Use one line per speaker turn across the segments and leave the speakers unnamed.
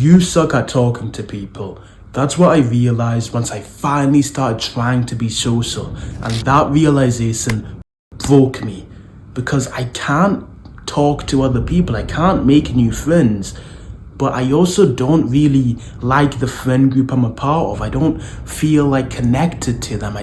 you suck at talking to people. That's what I realized once I finally started trying to be social. And that realization broke me, because I can't talk to other people. I can't make new friends. But I also don't really like the friend group I'm a part of. I don't feel like connected to them. I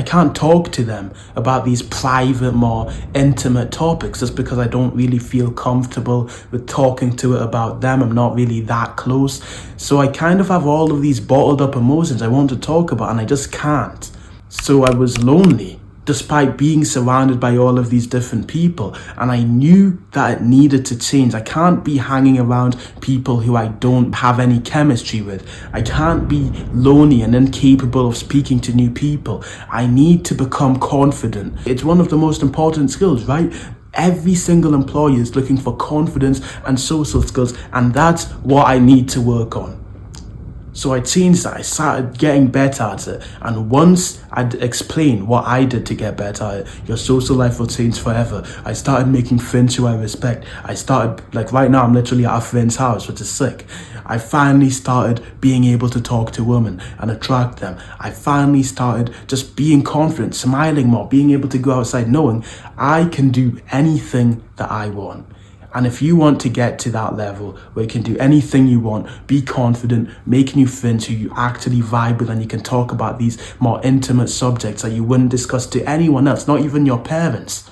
can't talk to them about these private, more intimate topics just because I don't really feel comfortable with talking to it about them. I'm not really that close. So I kind of have all of these bottled up emotions I want to talk about, and I just can't. So I was lonely, despite being surrounded by all of these different people, and I knew that it needed to change. I can't be hanging around people who I don't have any chemistry with. I can't be lonely and incapable of speaking to new people. I need to become confident. It's one of the most important skills, right? Every single employer is looking for confidence and social skills, and that's what I need to work on. So I changed that. I started getting better at it. And once I'd explain what I did to get better at it, your social life will change forever. I started making friends who I respect. I started, like right now, I'm literally at a friend's house, which is sick. I finally started being able to talk to women and attract them. I finally started just being confident, smiling more, being able to go outside knowing I can do anything that I want. And if you want to get to that level where you can do anything you want, be confident, make new friends who you actually vibe with, and you can talk about these more intimate subjects that you wouldn't discuss to anyone else, not even your parents,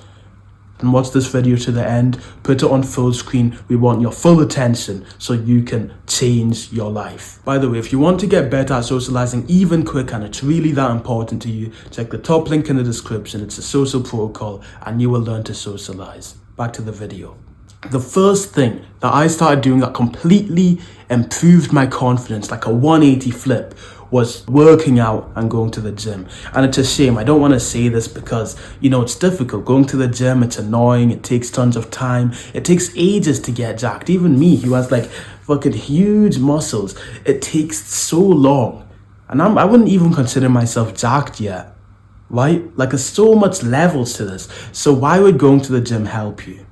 then watch this video to the end, put it on full screen. We want your full attention so you can change your life. By the way, if you want to get better at socializing even quicker and it's really that important to you, check the top link in the description. It's a social protocol and you will learn to socialize. Back to the video. The first thing that I started doing that completely improved my confidence, like a 180 flip, was working out and going to the gym. And it's a shame, I don't want to say this because, it's difficult. Going to the gym, it's annoying, it takes tons of time, it takes ages to get jacked. Even me, who has like fucking huge muscles, it takes so long. And I wouldn't even consider myself jacked yet, right? Like there's so much levels to this. So why would going to the gym help you?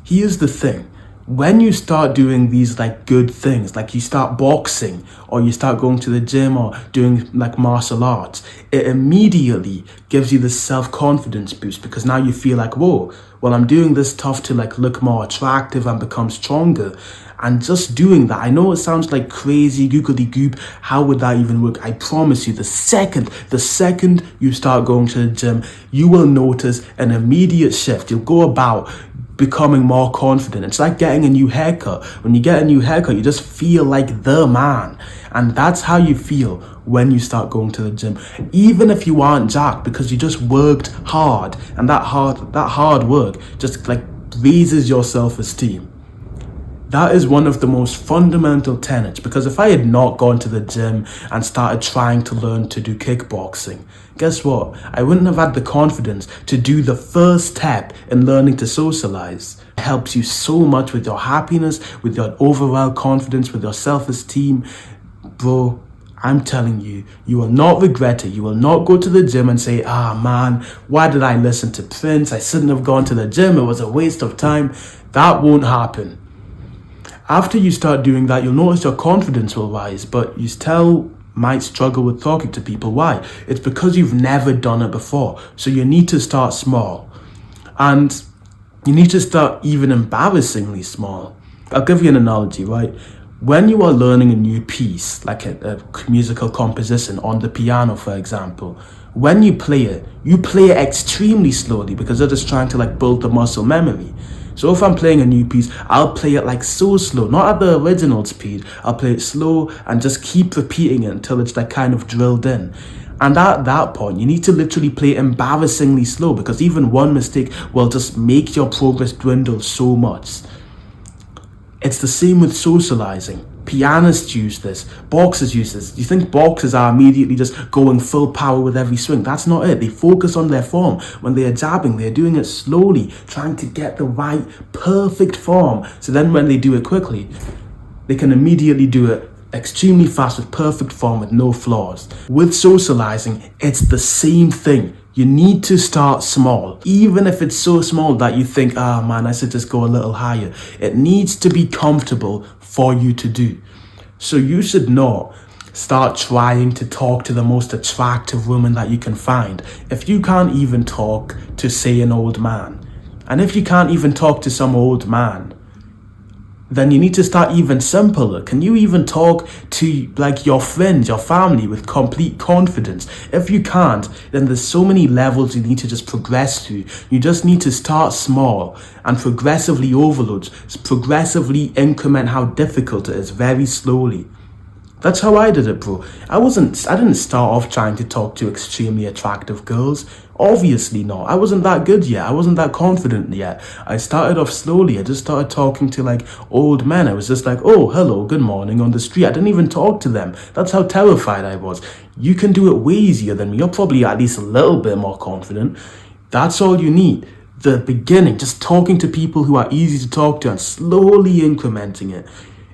Here's the thing. When you start doing these like good things, like you start boxing or you start going to the gym or doing like martial arts, it immediately gives you this self-confidence boost, because now you feel like, whoa, well, I'm doing this stuff to like look more attractive and become stronger. And just doing that, I know it sounds like crazy googly goop. How would that even work? I promise you, the second you start going to the gym, you will notice an immediate shift. You'll go about becoming more confident. It's like getting a new haircut. When you get a new haircut, you just feel like the man. And that's how you feel when you start going to the gym. Even if you aren't jacked, because you just worked hard, and that hard work just like raises your self-esteem. That is one of the most fundamental tenets, because if I had not gone to the gym and started trying to learn to do kickboxing, guess what? I wouldn't have had the confidence to do the first step in learning to socialize. It helps you so much with your happiness, with your overall confidence, with your self-esteem. Bro, I'm telling you, you will not regret it. You will not go to the gym and say, man, why did I listen to Prince? I shouldn't have gone to the gym. It was a waste of time. That won't happen. After you start doing that, you'll notice your confidence will rise, but you still might struggle with talking to people. Why? It's because you've never done it before. So you need to start small. And you need to start even embarrassingly small. I'll give you an analogy, right? When you are learning a new piece, like a musical composition on the piano, for example, when you play it extremely slowly, because they're just trying to like build the muscle memory. So if I'm playing a new piece, I'll play it like so slow, not at the original speed. I'll play it slow and just keep repeating it until it's like kind of drilled in. And at that point, you need to literally play embarrassingly slow, because even one mistake will just make your progress dwindle so much. It's the same with socializing. Pianists use this, boxers use this. You think boxers are immediately just going full power with every swing? That's not it. They focus on their form. When they are jabbing, they're doing it slowly, trying to get the right, perfect form. So then when they do it quickly, they can immediately do it extremely fast with perfect form with no flaws. With socializing, it's the same thing. You need to start small, even if it's so small that you think, ah man, I should just go a little higher. It needs to be comfortable for you to do. So you should not start trying to talk to the most attractive woman that you can find if you can't even talk to, say, an old man. And if you can't even talk to some old man, then you need to start even simpler. Can you even talk to like your friends, your family with complete confidence? If you can't, then there's so many levels you need to just progress through. You just need to start small and progressively overload, progressively increment how difficult it is very slowly. That's how I did it, bro. I didn't start off trying to talk to extremely attractive girls. Obviously not. I wasn't that good yet. I wasn't that confident yet. I started off slowly. I just started talking to like old men. I was just like, oh, hello, good morning on the street. I didn't even talk to them. That's how terrified I was. You can do it way easier than me. You're probably at least a little bit more confident. That's all you need. The beginning, just talking to people who are easy to talk to and slowly incrementing it.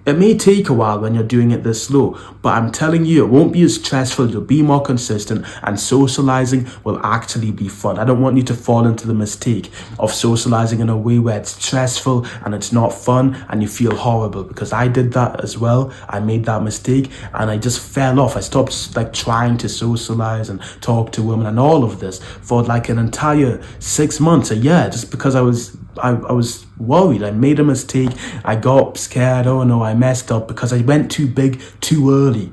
It may take a while when you're doing it this slow, but I'm telling you, it won't be as stressful, you'll be more consistent, and socializing will actually be fun. I don't want you to fall into the mistake of socializing in a way where it's stressful and it's not fun and you feel horrible, because I did that as well. I made that mistake and I just fell off. I stopped like trying to socialize and talk to women and all of this for like an entire 6 months, a year, just because I was worried. I made a mistake. I got scared. Oh no, I messed up because I went too big too early.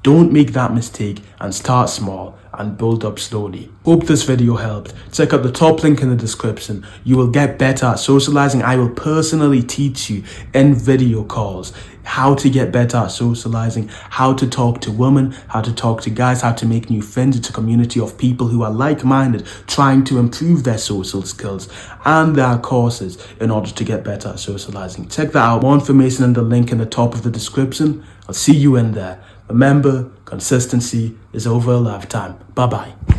Don't make that mistake and start small and build up slowly. Hope this video helped. Check out the top link in the description. You will get better at socializing. I will personally teach you in video calls how to get better at socializing, how to talk to women, how to talk to guys, how to make new friends. It's a community of people who are like-minded, trying to improve their social skills, and there are courses in order to get better at socializing. Check that out. More information in the link in the top of the description. I'll see you in there. Remember, consistency is over a lifetime. Bye-bye.